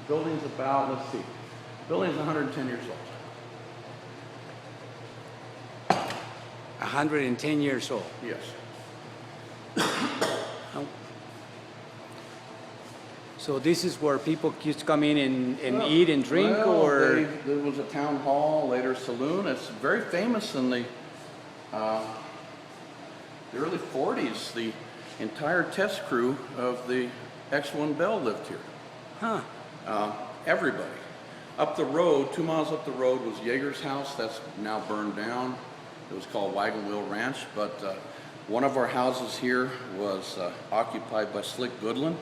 building's about, let's see, building's 110 years old. 110 years old. Yes. So this is where people used to come in and eat and drink, or? There was a town hall, later saloon. It's very famous in the early 40s. The entire test crew of the X-1 Bell lived here. Huh. Everybody. Up the road, 2 miles up the road, was Yeager's house. That's now burned down. It was called Wagon Wheel Ranch, but one of our houses here was occupied by Slick Goodland,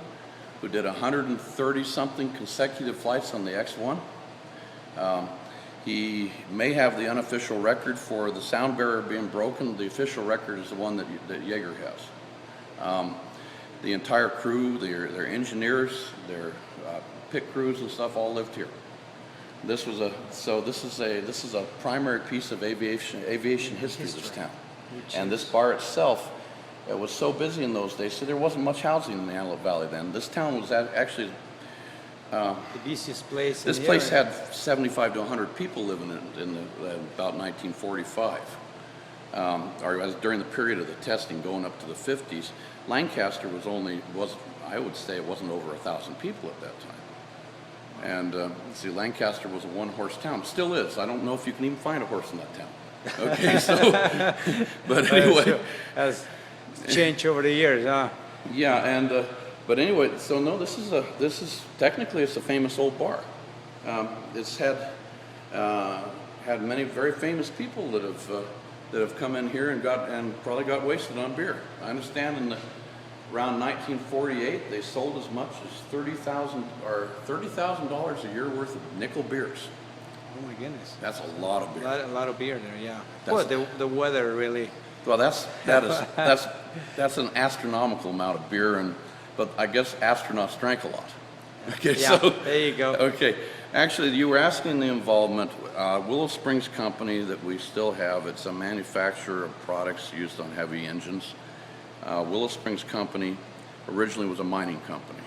who did 130-something consecutive flights on the X-1. He may have the unofficial record for the sound barrier being broken. The official record is the one that Yeager has. The entire crew, their engineers, their pit crews and stuff all lived here. This is a primary piece of aviation history of this town. And this bar itself, it was so busy in those days, so there wasn't much housing in the Antelope Valley then. This town was actually the busiest place. This place had 75 to 100 people living in about 1945. Or during the period of the testing, going up to the 50s. Lancaster I would say it wasn't over 1,000 people at that time. And see, Lancaster was a one-horse town. Still is. I don't know if you can even find a horse in that town. Okay, so, but anyway. Has changed over the years, huh? Yeah, and but anyway, so no, this is technically it's a famous old bar. It's had many very famous people that have come in here and probably got wasted on beer. I understand around 1948 they sold as much as $30,000 a year worth of nickel beers. Oh my goodness. That's a lot of beer. A lot of beer there, yeah. Well, the weather really. Well, that's an astronomical amount of beer, but I guess astronauts drank a lot. Okay, yeah, so there you go. Okay, actually, you were asking the involvement. Willow Springs Company that we still have. It's a manufacturer of products used on heavy engines. Willow Springs Company originally was a mining company,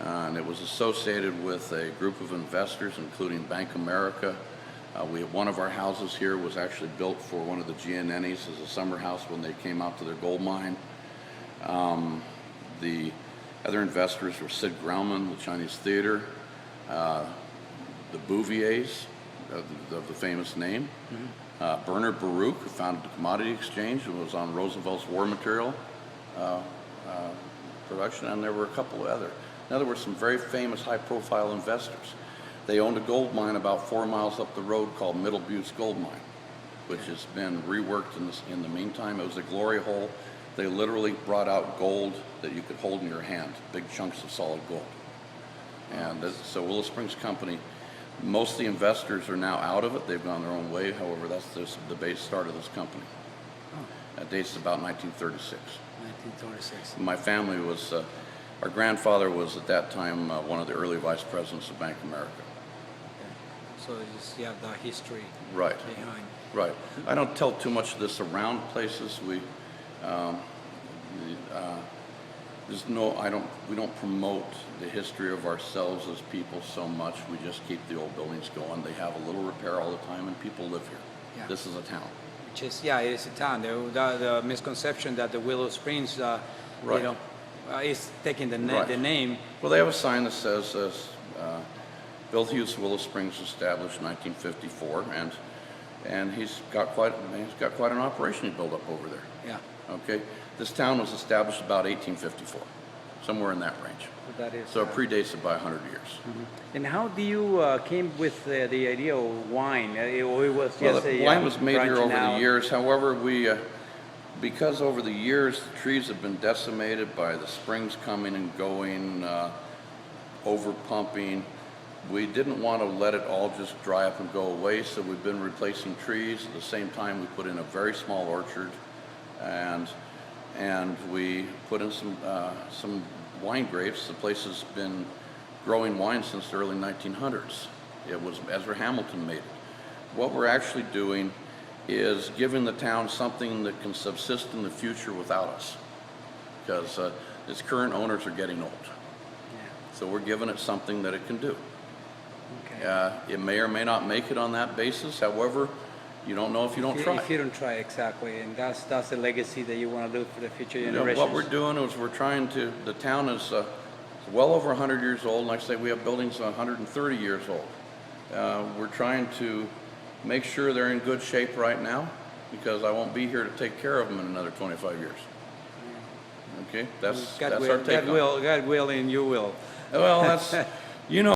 and it was associated with a group of investors, including Bank America. One of our houses here was actually built for one of the GNNs as a summer house when they came out to their gold mine. The other investors were Sid Grauman, the Chinese theater, the Bouviers, of the famous name, Bernard Baruch, who founded the Commodity Exchange and was on Roosevelt's war material production, and there were a couple of other. In other words, some very famous high-profile investors. They owned a gold mine about 4 miles up the road called Middle Buttes Gold Mine, which has been reworked in the meantime. It was a glory hole. They literally brought out gold that you could hold in your hand, big chunks of solid gold. And so Willow Springs Company, most of the investors are now out of it. They've gone their own way. However, that's the base start of this company. That dates about 1936. 1936. My family was, our grandfather was at that time one of the early vice presidents of Bank America. So you have the history Right. behind. Right. I don't tell too much of this around places. We don't promote the history of ourselves as people so much. We just keep the old buildings going. They have a little repair all the time, and people live here. Yeah. This is a town. Which is, yeah, it is a town. The misconception that the Willow Springs, right. Is taking the Right. name. Well, they have a sign that says, Bill Hughes Willow Springs established 1954, and he's got quite an operation he built up over there. Yeah. Okay, this town was established about 1854, somewhere in that range. That is. So it predates it by 100 years. Mm-hmm. And how do you came with the idea of wine? It was just wine was made here over out. the years. However, because over the years the trees have been decimated by the springs coming and going, over pumping. We didn't want to let it all just dry up and go away, so we've been replacing trees. At the same time, we put in a very small orchard, and we put in some wine grapes. The place has been growing wine since the early 1900s. It was Ezra Hamilton made it. What we're actually doing is giving the town something that can subsist in the future without us, because its current owners are getting old. So we're giving it something that it can do. Okay. It may or may not make it on that basis. However, you don't know if you don't try. If you don't try, exactly, and that's the legacy that you want to do for the future You know, generations. what we're doing is we're trying to, the town is well over 100 years old. Like I say, we have buildings 130 years old. We're trying to make sure they're in good shape right now, because I won't be here to take care of them in another 25 years. Okay, that's our take on it. God will, and you will. Well, that's, you know.